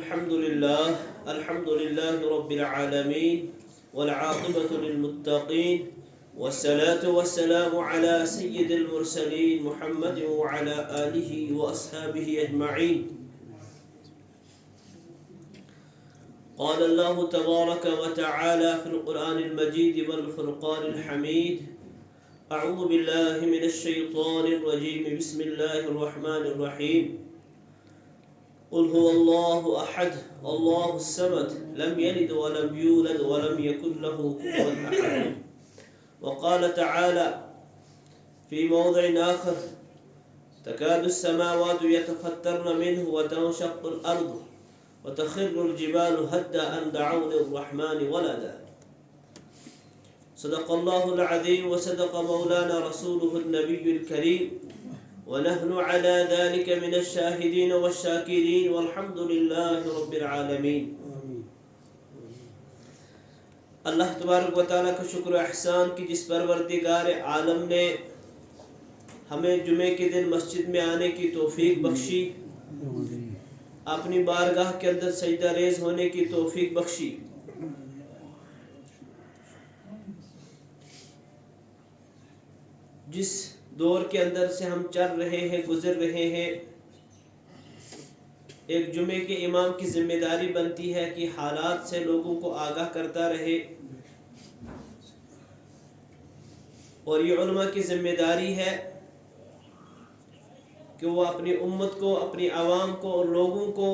الحمد لله رب العالمين والعاقبة للمتقين والصلاة والسلام على سيد المرسلين محمد وعلى آله وأصحابه أجمعين. قال الله تبارك وتعالى في القرآن المجيد والفرقان الحميد: أعوذ بالله من الشيطان الرجيم، بسم الله الرحمن الرحيم. قل هو الله أحد الله الصمد لم يلد ولم يولد ولم يكن له كفوا أحد. وقال تعالى في موضع آخر: تكاد السماوات يتفطرن منه وتنشق الأرض وتخر الجبال هدا أن دعوا للرحمن ولدا. صدق الله العظيم وصدق مولانا رسوله النبي الكريم، ونحن على ذلك من الشاهدين والشاكرين والحمد لله رب العالمين. اللہ تبارک و تعالیٰ کا شکر و احسان کی جس پروردگار عالم نے ہمیں جمعے کے دن مسجد میں آنے کی توفیق بخشی، اپنی بارگاہ کے اندر سجدہ ریز ہونے کی توفیق بخشی. جس دور کے اندر سے ہم چل رہے ہیں، گزر رہے ہیں، ایک جمعے کے امام کی ذمہ داری بنتی ہے کہ حالات سے لوگوں کو آگاہ کرتا رہے، اور یہ علماء کی ذمہ داری ہے کہ وہ اپنی امت کو، اپنی عوام کو اور لوگوں کو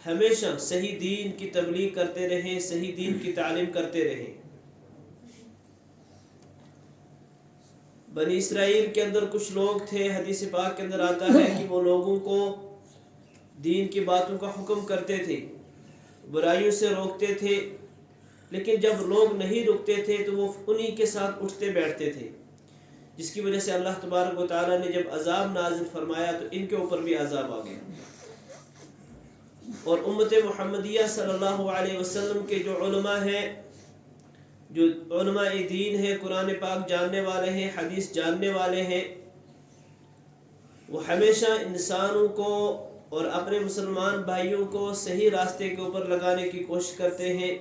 ہمیشہ صحیح دین کی تبلیغ کرتے رہیں، صحیح دین کی تعلیم کرتے رہیں. بنی اسرائیل کے اندر کچھ لوگ تھے، حدیث پاک کے اندر آتا ہے کہ وہ لوگوں کو دین کی باتوں کا حکم کرتے تھے، برائیوں سے روکتے تھے، لیکن جب لوگ نہیں رکتے تھے تو وہ انہی کے ساتھ اٹھتے بیٹھتے تھے، جس کی وجہ سے اللہ تبارک و تعالیٰ نے جب عذاب نازل فرمایا تو ان کے اوپر بھی عذاب آ گیا. اور امت محمدیہ صلی اللہ علیہ وسلم کے جو علماء ہیں، جو علماء دین ہیں، قرآن پاک جاننے والے ہیں، حدیث جاننے والے ہیں، وہ ہمیشہ انسانوں کو اور اپنے مسلمان بھائیوں کو صحیح راستے کے اوپر لگانے کی کوشش کرتے ہیں،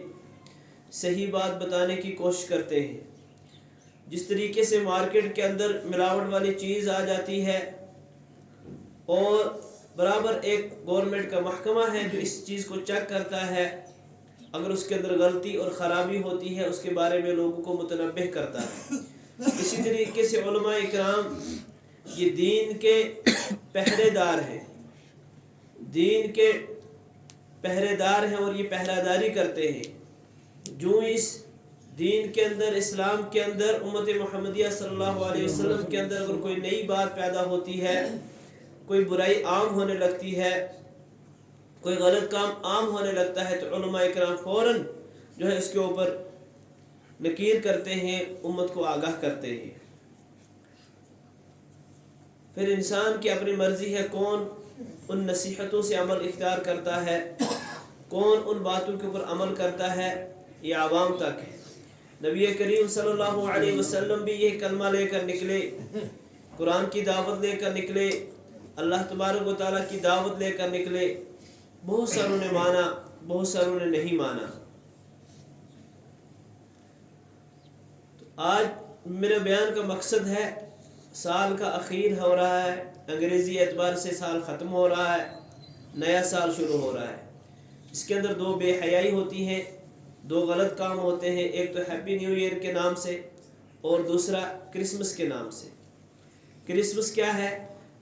صحیح بات بتانے کی کوشش کرتے ہیں. جس طریقے سے مارکیٹ کے اندر ملاوٹ والی چیز آ جاتی ہے اور برابر ایک گورنمنٹ کا محکمہ ہے جو اس چیز کو چیک کرتا ہے، اگر اس کے اندر غلطی اور خرابی ہوتی ہے اس کے بارے میں لوگوں کو متنبہ کرتا ہے، اسی طریقے سے علماء اکرام یہ دین کے پہرے دار ہیں، دین کے پہرے دار ہیں اور یہ پہرہ داری کرتے ہیں. جو اس دین کے اندر، اسلام کے اندر، امت محمدیہ صلی اللہ علیہ وسلم کے اندر اگر کوئی نئی بات پیدا ہوتی ہے، کوئی برائی عام ہونے لگتی ہے، کوئی غلط کام عام ہونے لگتا ہے، تو علماء اکرام فوراً جو ہے اس کے اوپر نکیر کرتے ہیں، امت کو آگاہ کرتے ہیں. پھر انسان کی اپنی مرضی ہے کون ان نصیحتوں سے عمل اختیار کرتا ہے، کون ان باتوں کے اوپر عمل کرتا ہے، یہ عوام تک ہے. نبی کریم صلی اللہ علیہ وسلم بھی یہ کلمہ لے کر نکلے، قرآن کی دعوت لے کر نکلے، اللہ تبارک و تعالیٰ کی دعوت لے کر نکلے. بہت ساروں نے مانا، بہت ساروں نے نہیں مانا. تو آج میرے بیان کا مقصد ہے، سال کا اخیر ہو رہا ہے، انگریزی اعتبار سے سال ختم ہو رہا ہے، نیا سال شروع ہو رہا ہے. اس کے اندر دو بے حیائی ہوتی ہیں، دو غلط کام ہوتے ہیں، ایک تو ہیپی نیو ایئر کے نام سے اور دوسرا کرسمس کے نام سے. کرسمس کیا ہے؟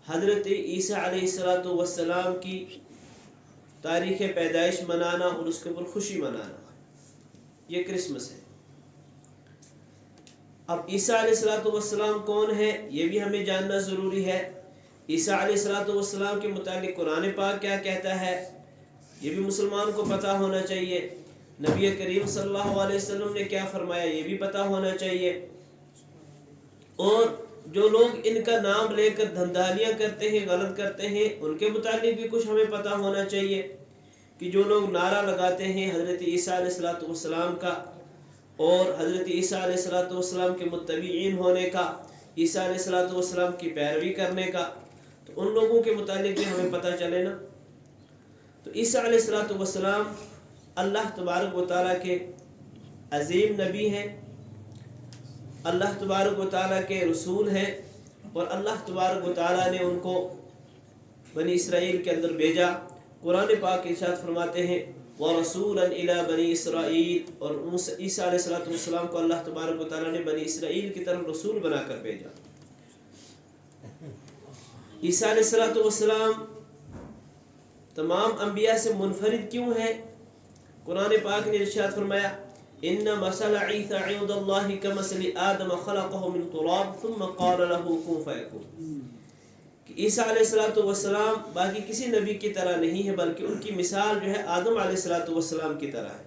حضرت عیسیٰ علیہ السلام کی تاریخ پیدائش منانا اور اس کے اوپر خوشی منانا، یہ کرسمس ہے. اب عیسیٰ علیہ السلام کون ہے یہ بھی ہمیں جاننا ضروری ہے. عیسیٰ علیہ السلام کے متعلق قرآن پاک کیا کہتا ہے یہ بھی مسلمان کو پتہ ہونا چاہیے. نبی کریم صلی اللہ علیہ وسلم نے کیا فرمایا یہ بھی پتہ ہونا چاہیے. اور جو لوگ ان کا نام لے کر دھندالیاں کرتے ہیں، غلط کرتے ہیں، ان کے متعلق بھی کچھ ہمیں پتہ ہونا چاہیے کہ جو لوگ نعرہ لگاتے ہیں حضرت عیسیٰ علیہ السلام کا اور حضرت عیسیٰ علیہ السلام کے متبعین ہونے کا، عیسیٰ علیہ السلام کی پیروی کرنے کا، تو ان لوگوں کے متعلق بھی ہمیں پتہ چلے نا. تو عیسیٰ علیہ السلام اللہ تبارک و تعالیٰ کے عظیم نبی ہیں، اللہ تبارک و تعالیٰ کے رسول ہیں، اور اللہ تبارک و تعالیٰ نے ان کو بنی اسرائیل کے اندر بھیجا۔ قرآن پاک ارشاد فرماتے ہیں وَرَسُولًا إِلَى بَنِي إِسْرَائِيل، اور عیسیٰ علیہ السلام کو اللہ تبارک و تعالیٰ نے بنی اسرائیل کی طرف رسول بنا کر بھیجا۔ عیسیٰ علیہ السلام تمام انبیاء سے منفرد کیوں ہے؟ قرآن پاک نے ارشاد فرمایا ان مثل عیسی عند اللہ کمثل آدم خلقہ من تراب ثم قال له کن فیکون، کہ عیسیٰ علیہ السلام باقی کسی نبی کی طرح نہیں ہے، بلکہ ان کی مثال جو ہے آدم علیہ السلام کی طرح ہے۔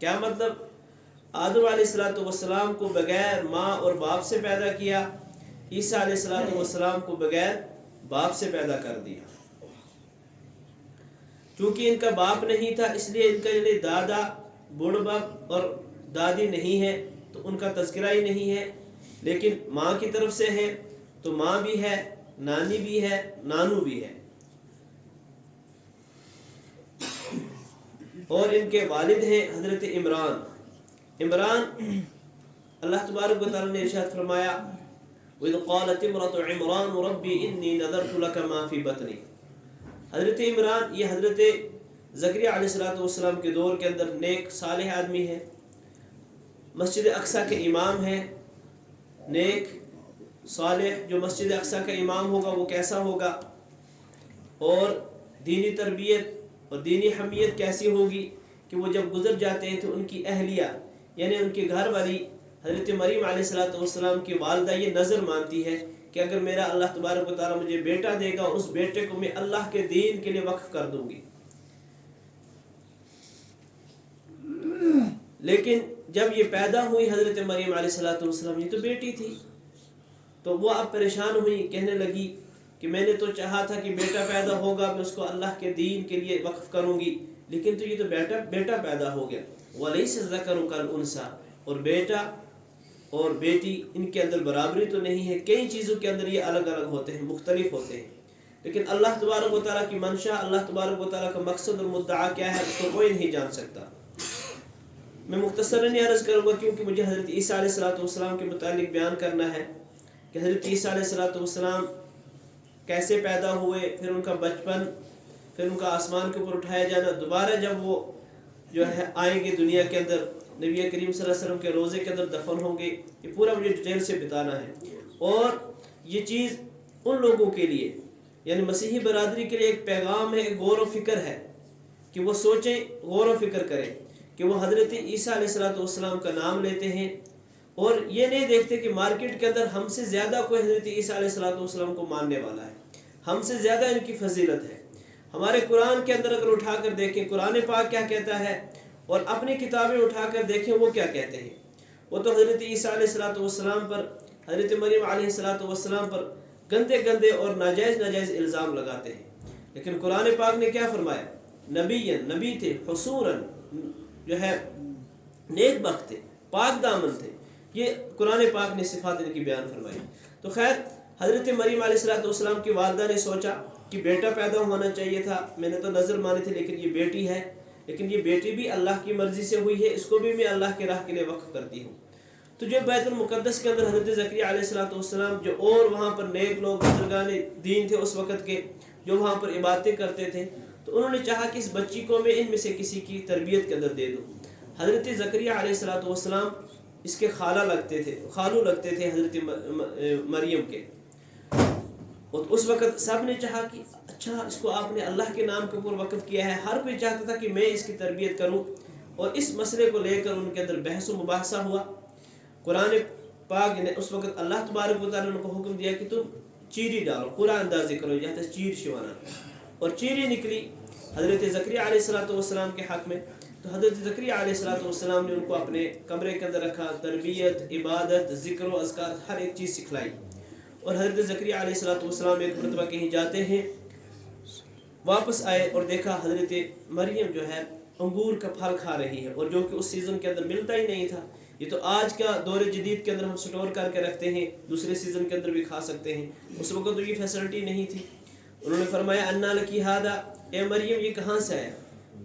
کیا مطلب؟ آدم علیہ السلام کو بغیر ماں اور باپ سے پیدا کیا، عیسیٰ علیہ السلام کو بغیر باپ سے پیدا کر دیا۔ چونکہ ان کا باپ نہیں تھا، اس لیے ان کا یعنی دادا، بوڑھ باپ اور دادی نہیں ہے، تو ان کا تذکرہ ہی نہیں ہے۔ لیکن ماں کی طرف سے ہے تو ماں بھی ہے، نانی بھی ہے، نانو بھی ہے، اور ان کے والد ہیں حضرت عمران۔ اللہ تبارک و تعالیٰ نے ارشاد فرمایا وَإِذْ قَالَتِ امْرَأُ عِمْرَانُ رَبِّ إِنِّي نَذَرْتُ لَكَ مَا فِي بَطْنِي۔ حضرت عمران یہ حضرت زکریا علیہ السلام کے دور کے اندر نیک صالح آدمی ہے، مسجد اقصیٰ کے امام ہیں۔ نیک صالح جو مسجد اقصیٰ کا امام ہوگا وہ کیسا ہوگا، اور دینی تربیت اور دینی حمیت کیسی ہوگی کہ وہ جب گزر جاتے ہیں تو ان کی اہلیہ یعنی ان کے گھر والی حضرت مریم علیہ السلام کی والدہ یہ نظر مانتی ہے کہ اگر میرا اللہ تبارک و تعالیٰ مجھے بیٹا دے گا، اس بیٹے کو میں اللہ کے دین کے لیے وقف کر دوں گی۔ لیکن جب یہ پیدا ہوئی حضرت مریم علیہ السلام، یہ تو بیٹی تھی، تو وہ اب پریشان ہوئی، کہنے لگی کہ میں نے تو چاہا تھا کہ بیٹا پیدا ہوگا، میں اس کو اللہ کے دین کے لیے وقف کروں گی، لیکن تو یہ تو بیٹا پیدا ہو گیا۔ وَلَيْسَ الذَّكَرُ كَالْأُنثَىٰ، اور بیٹا اور بیٹی ان کے اندر برابری تو نہیں ہے، کئی چیزوں کے اندر یہ الگ الگ ہوتے ہیں، مختلف ہوتے ہیں، لیکن اللہ تبارک و تعالیٰ کی منشا، اللہ تبارک و تعالیٰ کا مقصد اور مدعا کیا ہے، اس کو کوئی نہیں جان سکتا۔ میں مختصراً عرض کروں گا کیونکہ مجھے حضرت عیسیٰ علیہ السلام کے متعلق بیان کرنا ہے کہ حضرت عیسیٰ علیہ السلام کیسے پیدا ہوئے، پھر ان کا بچپن، پھر ان کا آسمان کے اوپر اٹھایا جانا، دوبارہ جب وہ جو ہے آئیں گے دنیا کے اندر، نبی کریم صلی اللہ علیہ وسلم کے روزے کے اندر دفن ہوں گے، یہ پورا مجھے ڈیٹیل سے بتانا ہے۔ اور یہ چیز ان لوگوں کے لیے یعنی مسیحی برادری کے لیے ایک پیغام ہے، ایک غور و فکر ہے کہ وہ سوچیں، غور و فکر کریں کہ وہ حضرت عیسیٰ علیہ السلام کا نام لیتے ہیں اور یہ نہیں دیکھتے کہ مارکیٹ کے اندر ہم سے زیادہ کوئی حضرت عیسیٰ علیہ السلام کو ماننے والا ہے، ہم سے زیادہ ان کی فضیلت ہے۔ ہمارے قرآن کے اندر اگر اٹھا کر دیکھیں قرآن پاک کیا کہتا ہے، اور اپنی کتابیں اٹھا کر دیکھیں وہ کیا کہتے ہیں، وہ تو حضرت عیسیٰ علیہ السلام پر، حضرت مریم علیہ السلام پر گندے اور ناجائز الزام لگاتے ہیں۔ لیکن قرآن پاک نے کیا فرمایا، نبی تھے، حصوراً جو ہے نیک بخت تھے، پاک دامن تھے، یہ قرآن پاک نے صفات ان کی بیان فرمائی۔ تو خیر حضرت مریم علیہ السلام کی والدہ نے سوچا کہ بیٹا پیدا ہونا چاہیے تھا، میں نے تو نظر مانی تھی، لیکن یہ بیٹی ہے، لیکن یہ بیٹی بھی اللہ کی مرضی سے ہوئی ہے، اس کو بھی میں اللہ کے راہ کے لیے وقف کرتی ہوں۔ تو جو بیت المقدس کے اندر حضرت زکریا علیہ السلام جو اور وہاں پر نیک لوگ بزرگان دین تھے اس وقت کے، جو وہاں پر عبادتیں کرتے تھے، تو انہوں نے چاہا کہ اس بچی کو میں ان میں سے کسی کی تربیت کے اندر دے دوں۔ حضرت زکریا علیہ السلام اس کے خالو لگتے تھے حضرت مریم کے، اور اس وقت سب نے چاہا کہ اچھا اس کو آپ نے اللہ کے نام کے اوپر وقف کیا ہے، ہر کوئی چاہتا تھا کہ میں اس کی تربیت کروں، اور اس مسئلے کو لے کر ان کے اندر بحث و مباحثہ ہوا۔ قرآن پاک نے اس وقت اللہ تبارک و تعالیٰ نے ان کو حکم دیا کہ تم چیری ڈالو، پورا اندازے کرو، جہاں چیر شوانا، اور چیری نکلی حضرت زکریا علیہ السلام کے حق میں۔ تو حضرت زکریا علیہ السلام نے ان کو اپنے کمرے کے اندر رکھا، تربیت، عبادت، ذکر و اذکار ہر ایک چیز سکھلائی۔ اور حضرت زکریا علیہ السلام ایک مرتبہ کہیں جاتے ہیں، واپس آئے اور دیکھا حضرت مریم جو ہے انگور کا پھل کھا رہی ہے، اور جو کہ اس سیزن کے اندر ملتا ہی نہیں تھا۔ یہ تو آج کا دور جدید کے اندر ہم سٹور کر کے رکھتے ہیں، دوسرے سیزن کے اندر بھی کھا سکتے ہیں، اس وقت تو یہ فیسلٹی نہیں تھی۔ انہوں نے فرمایا انا لکی ھذا، اے مریم یہ کہاں سے آیا؟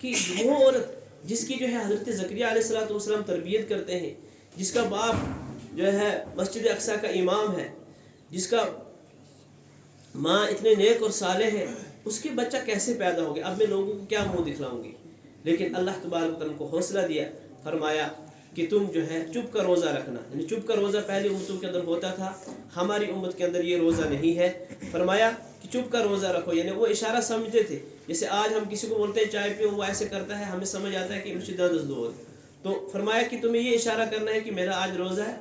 کہ وہ عورت جس کی جو ہے حضرت زکریا علیہ السلام تربیت کرتے ہیں، جس کا باپ جو ہے مسجد اقصیٰ کا امام ہے، جس کا ماں اتنے نیک اور صالح ہے، اس کے بچہ کیسے پیدا ہو گیا؟ اب میں لوگوں کو کیا منہ دکھلاؤں گی؟ لیکن اللہ تبارک و تعالیٰ کو حوصلہ دیا، فرمایا کہ تم جو ہے چپ کا روزہ رکھنا. یعنی چپ کا روزہ پہلی امتوں کے اندر ہوتا تھا، ہماری امت کے اندر یہ روزہ نہیں ہے. فرمایا کہ چپ کا روزہ رکھو. یعنی وہ اشارہ سمجھتے تھے، جیسے آج ہم کسی کو بولتے ہیں چائے پیو، وہ ایسے کرتا ہے، ہمیں سمجھ آتا ہے کہ تو فرمایا کہ تمہیں یہ اشارہ کرنا ہے کہ میرا آج روزہ ہے.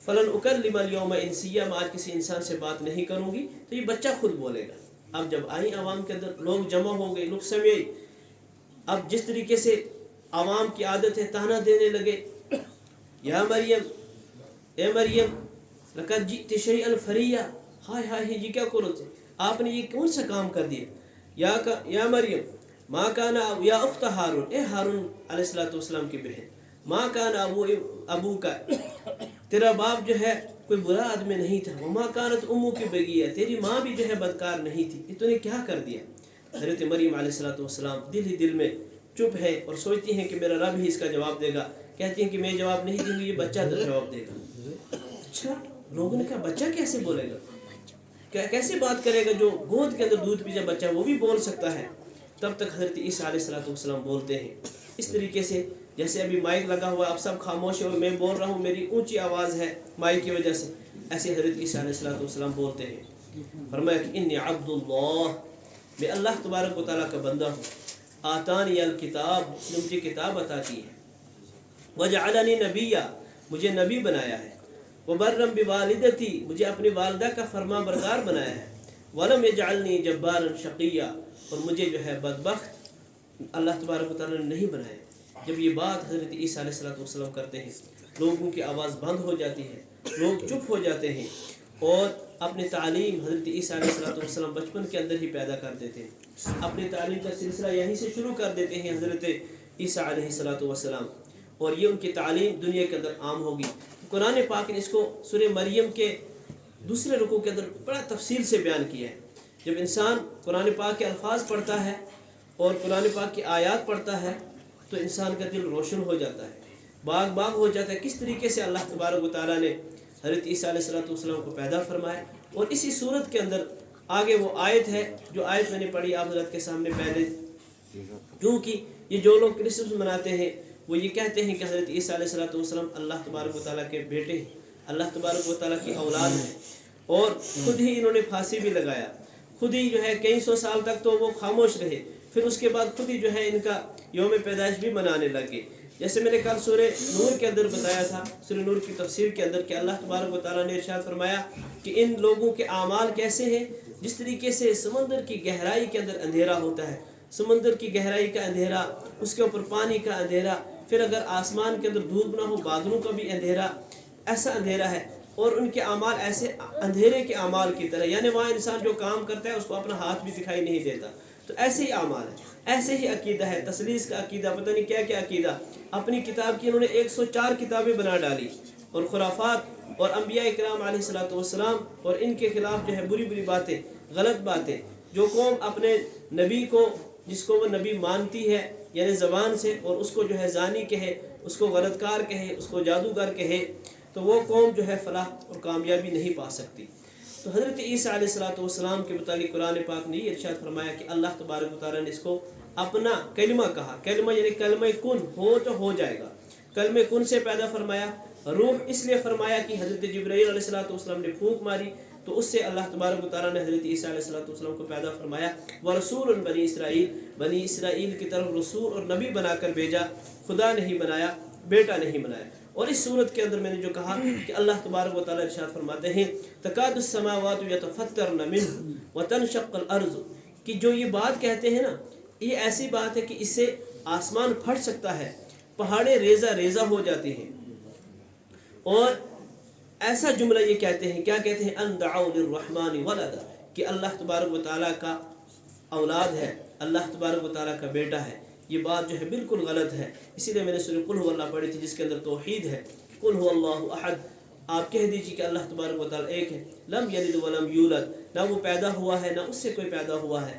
فلن اکلم الیوم انسیہ، میں آج کسی انسان سے بات نہیں کروں گی. تو یہ بچہ خود بولے گا. اب جب آئی عوام کے اندر، لوگ جمع ہو گئے، لوگ سمجھے. اب جس طریقے سے عوام کی عادت ہے، تانا دینے لگے، یا مریم، اے مریم لقد جئت شیئا فریہ، ہائے ہائے یہ کیا کرو تھے، آپ نے یہ کون سا کام کر دیا. یا مریم ماں کانا، یا اخت ہارون، اے ہارون علیہ السلام کی بہن، ماں کانا ابو کا، تیرا باپ جو ہے کوئی برا آدمی نہیں تھا. وما کانت امو کی بغیہ، تیری ماں بھی جو ہے بدکار نہیں تھی. یہ تو نے کیا کر دیا؟ حضرت مریم علیہ السلام دل ہی دل میں چپ ہے اور سوچتی ہیں کہ میرا رب ہی اس کا جواب دے گا. کہتی ہیں کہ میں جواب نہیں دوں گی، یہ بچہ جواب دے گا. اچھا، لوگوں نے کہا بچہ کیسے بولے گا، کیسے بات کرے گا؟ جو گود کے اندر دودھ پیجا بچہ وہ بھی بول سکتا ہے. تب تک حضرت عیسیٰ علیہ السلام بولتے ہیں اس طریقے سے جیسے ابھی مائک لگا ہوا، اب سب خاموش ہے اور میں بول رہا ہوں، میری اونچی آواز ہے مائک کی وجہ سے. ایسے حضرت عیسیٰ علیہ السلام بولتے ہیں. فرمایا کہ انی عبد اللہ، میں اللہ تبارک و تعالیٰ کا بندہ ہوں. آتانی الکتاب، نے مجھے کتاب عطا کی ہے. وجعلنی نبیہ، مجھے نبی بنایا ہے. وبرم بوالدتی، مجھے اپنی والدہ کا فرما بردار بنایا ہے. ولم یجعلنی جبارا شقیہ، اور مجھے جو ہے بدبخت اللہ تبارک و تعالیٰ نے نہیں بنایا. جب یہ بات حضرت عیسیٰ علیہ السلام کرتے ہیں، لوگوں کی آواز بند ہو جاتی ہے، لوگ چپ ہو جاتے ہیں اور اپنی تعلیم حضرت عیسیٰ علیہ السلام بچپن کے اندر ہی پیدا کر دیتے ہیں. اپنی تعلیم کا سلسلہ یہیں سے شروع کر دیتے ہیں حضرت عیسیٰ علیہ السلام، اور یہ ان کی تعلیم دنیا کے اندر عام ہوگی. قرآن پاک نے اس کو سورہ مریم کے دوسرے رکوع کے اندر بڑا تفصیل سے بیان کیا ہے. جب انسان قرآن پاک کے الفاظ پڑھتا ہے اور قرآن پاک کی آیات پڑھتا ہے تو انسان کا دل روشن ہو جاتا ہے، باغ ہو جاتا ہے. کس طریقے سے اللہ تبارک و تعالیٰ نے حضرت عیسیٰ علیہ السلام کو پیدا فرمایا. اور اسی صورت کے اندر آگے وہ آیت ہے جو آیت میں نے پڑھی آپ حضرت کے سامنے پہلے. کیونکہ یہ جو لوگ کرسمس مناتے ہیں وہ یہ کہتے ہیں کہ حضرت عیسیٰ علیہ السلام اللہ تبارک و تعالیٰ کے بیٹے ہیں، اللہ تبارک و تعالیٰ کی اولاد ہیں. اور خود ہی انہوں نے پھانسی بھی لگایا، خود ہی جو ہے کئی سو سال تک تو وہ خاموش رہے. پھر اس کے بعد خود ہی جو ہے ان کا یوم پیدائش بھی منانے لگے. جیسے میں نے کل سورہ نور کے اندر بتایا تھا، سورہ نور کی تفسیر کے اندر، کہ اللہ تبارک و تعالیٰ نے ارشاد فرمایا کہ ان لوگوں کے اعمال کیسے ہیں. جس طریقے سے سمندر کی گہرائی کے اندر اندھیرا ہوتا ہے، سمندر کی گہرائی کا اندھیرا، اس کے اوپر پانی کا اندھیرا، پھر اگر آسمان کے اندر دھوپ نہ ہو بادلوں کا بھی اندھیرا، ایسا اندھیرا ہے. اور ان کے اعمال ایسے اندھیرے کے اعمال کی طرح، یعنی وہاں انسان جو کام کرتا ہے اس کو اپنا ہاتھ بھی دکھائی نہیں دیتا. تو ایسے ہی اعمال ہے، ایسے ہی عقیدہ ہے، تسلیس کا عقیدہ، پتہ نہیں کیا کیا عقیدہ. اپنی کتاب کی انہوں نے 104 کتابیں بنا ڈالی، اور خرافات اور انبیاء اکرام علیہ السلام اور ان کے خلاف جو ہے بری بری باتیں، غلط باتیں. جو قوم اپنے نبی کو، جس کو وہ نبی مانتی ہے یعنی زبان سے، اور اس کو جو ہے زانی کہے، اس کو غلط کار کہے، اس کو جادوگر کہے، تو وہ قوم جو ہے فلاح اور کامیابی نہیں پا سکتی. تو حضرت عیسیٰ علیہ السلام کے متعلق قرآن پاک نے یہ ارشاد فرمایا کہ اللہ تبارک و تعالیٰ نے اس کو اپنا کلمہ کہا. کلمہ یعنی کلمہ کن، ہو تو ہو جائے گا. کلمہ کن سے پیدا فرمایا. روح اس لیے فرمایا کہ حضرت جبرائیل علیہ السلام نے پھونک ماری تو اس سے اللہ تبارک و تعالیٰ نے حضرت عیسیٰ علیہ السلام کو پیدا فرمایا. ورسول بنی اسرائیل، بنی اسرائیل کی طرف رسول اور نبی بنا کر بھیجا، خدا نہیں بنایا، بیٹا نہیں بنایا. اور اس صورت کے اندر میں نے جو کہا کہ اللہ تبارک و تعالیٰ ارشاد فرماتے ہیں تکاد السماوات یتفطرن منہ وتنشق الارض، کہ جو یہ بات کہتے ہیں نا، یہ ایسی بات ہے کہ اس سے آسمان پھٹ سکتا ہے، پہاڑیں ریزہ ریزہ ہو جاتی ہیں. اور ایسا جملہ یہ کہتے ہیں، کیا کہتے ہیں، ان دعوا للرحمن ولدا، کہ اللہ تبارک و تعالیٰ کا اولاد ہے، اللہ تبارک و تعالیٰ کا بیٹا ہے. یہ بات جو ہے بالکل غلط ہے. اسی لیے میں نے سورہ قل هو اللہ پڑھی تھی جس کے اندر توحید ہے. قل هو اللہ احد، آپ کہہ دیجیے کہ اللہ تبارک و تعالیٰ ایک ہے. لم یلد ولم یولد، نہ وہ پیدا ہوا ہے نہ اس سے کوئی پیدا ہوا ہے.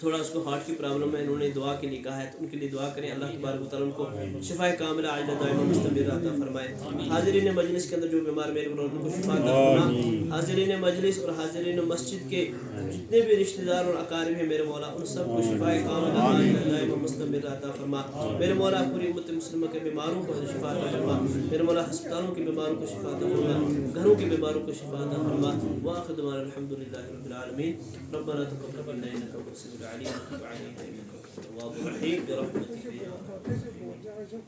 تھوڑا اس کو ہارٹ کی پرابلم ہے، انہوں نے دعا کے لیے کہا ہے، تو ان کے لیے دعا کریں، اللہ تبارک و تعالیٰ ان کو شفا کاملہ عاجلہ دائمہ مستمرہ عطا فرمائے۔ حاضرین مجلس کے اندر جو بیمار میرے برادر ان کو شفا عطا فرما، حاضرین مجلس اور حاضرین مسجد کے جتنے بھی رشتہ دار اور اقارب ہیں میرے مولا، ان سب کو شفا کاملہ عاجلہ دائمہ مستمرہ عطا فرما۔ میرے مولا پوری امت مسلمہ کے بیماروں کو شفا عطا فرما، میرے مولا ہسپتالوں کے بیماروں کو شفا عطا فرما، گھروں کے بیماروں کو شفا عطا فرما۔ وآخر دعوانا الحمدللہ رب العالمین۔ ربنا تقبل منا انك انت السميع العليم وتب علينا انك انت التواب الرحيم برحمتك يا